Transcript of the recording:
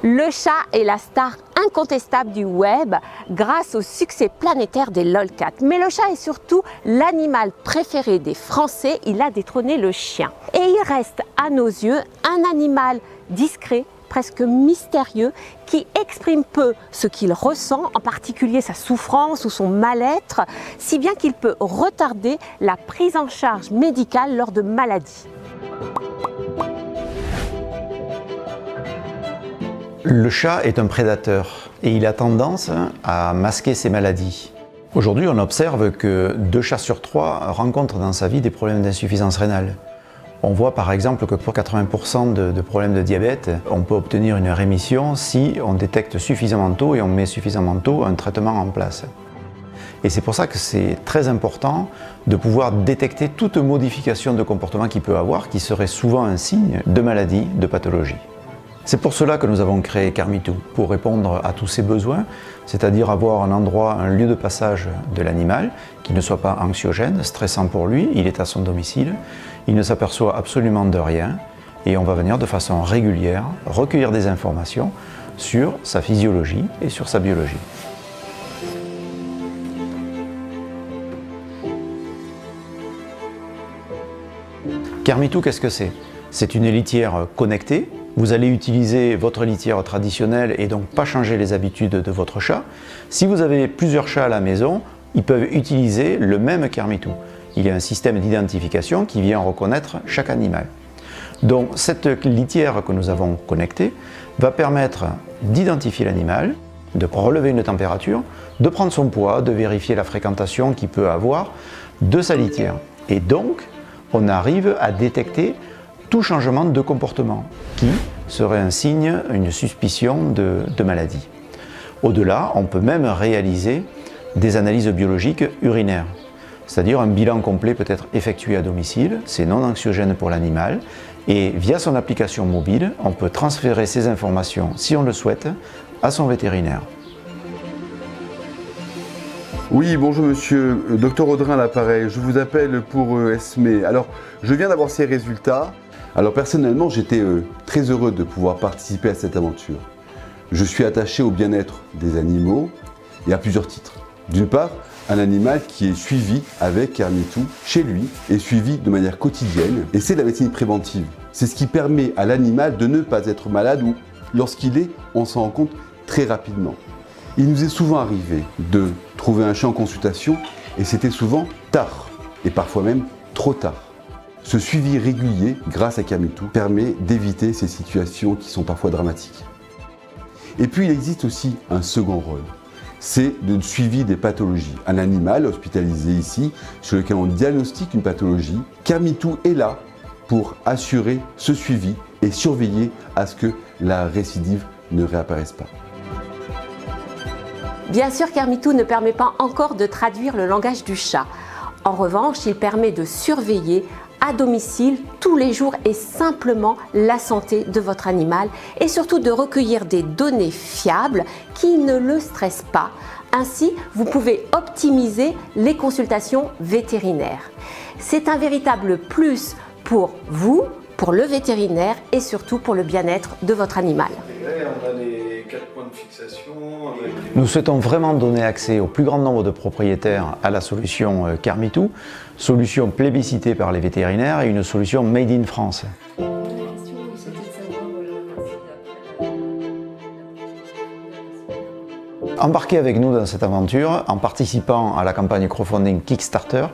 Le chat est la star incontestable du web grâce au succès planétaire des lolcats. Mais le chat est surtout l'animal préféré des Français, il a détrôné le chien. Et il reste à nos yeux un animal discret, presque mystérieux, qui exprime peu ce qu'il ressent, en particulier sa souffrance ou son mal-être, si bien qu'il peut retarder la prise en charge médicale lors de maladies. Le chat est un prédateur et il a tendance à masquer ses maladies. Aujourd'hui, on observe que 2 chats sur 3 rencontrent dans sa vie des problèmes d'insuffisance rénale. On voit par exemple que pour 80% de problèmes de diabète, on peut obtenir une rémission si on détecte suffisamment tôt et on met suffisamment tôt un traitement en place. Et c'est pour ça que c'est très important de pouvoir détecter toute modification de comportement qu'il peut avoir, qui serait souvent un signe de maladie, de pathologie. C'est pour cela que nous avons créé Carmitou, pour répondre à tous ces besoins, c'est-à-dire avoir un endroit, un lieu de passage de l'animal qui ne soit pas anxiogène, stressant pour lui, il est à son domicile, il ne s'aperçoit absolument de rien et on va venir de façon régulière recueillir des informations sur sa physiologie et sur sa biologie. Carmitou, qu'est-ce que c'est? C'est une litière connectée. Vous allez utiliser votre litière traditionnelle et donc pas changer les habitudes de votre chat. Si vous avez plusieurs chats à la maison, ils peuvent utiliser le même Carmitou. Il y a un système d'identification qui vient reconnaître chaque animal. Donc cette litière que nous avons connectée va permettre d'identifier l'animal, de relever une température, de prendre son poids, de vérifier la fréquentation qu'il peut avoir de sa litière. Et donc, on arrive à détecter tout changement de comportement qui serait un signe, une suspicion de maladie. Au-delà, on peut même réaliser des analyses biologiques urinaires, c'est-à-dire un bilan complet peut être effectué à domicile, c'est non anxiogène pour l'animal, et via son application mobile, on peut transférer ces informations, si on le souhaite, à son vétérinaire. Oui, bonjour monsieur, docteur Audrin à l'appareil, je vous appelle pour Esmé. Alors, je viens d'avoir ces résultats. Alors personnellement, j'étais très heureux de pouvoir participer à cette aventure. Je suis attaché au bien-être des animaux et à plusieurs titres. D'une part, un animal qui est suivi avec Carmitou chez lui et suivi de manière quotidienne. Et c'est la médecine préventive. C'est ce qui permet à l'animal de ne pas être malade ou lorsqu'il est, on s'en rend compte très rapidement. Il nous est souvent arrivé de trouver un chat en consultation et c'était souvent tard et parfois même trop tard. Ce suivi régulier, grâce à Carmitou, permet d'éviter ces situations qui sont parfois dramatiques. Et puis il existe aussi un second rôle, c'est le suivi des pathologies. Un animal hospitalisé ici, sur lequel on diagnostique une pathologie, Carmitou est là pour assurer ce suivi et surveiller à ce que la récidive ne réapparaisse pas. Bien sûr, Carmitou ne permet pas encore de traduire le langage du chat. En revanche, il permet de surveiller à domicile tous les jours et simplement la santé de votre animal et surtout de recueillir des données fiables qui ne le stressent pas. Ainsi, vous pouvez optimiser les consultations vétérinaires. C'est un véritable plus pour vous, pour le vétérinaire et surtout pour le bien-être de votre animal. On a les 4 points de fixation. Nous souhaitons vraiment donner accès au plus grand nombre de propriétaires à la solution Carmitou, solution plébiscitée par les vétérinaires et une solution made in France. Embarquez avec nous dans cette aventure en participant à la campagne crowdfunding Kickstarter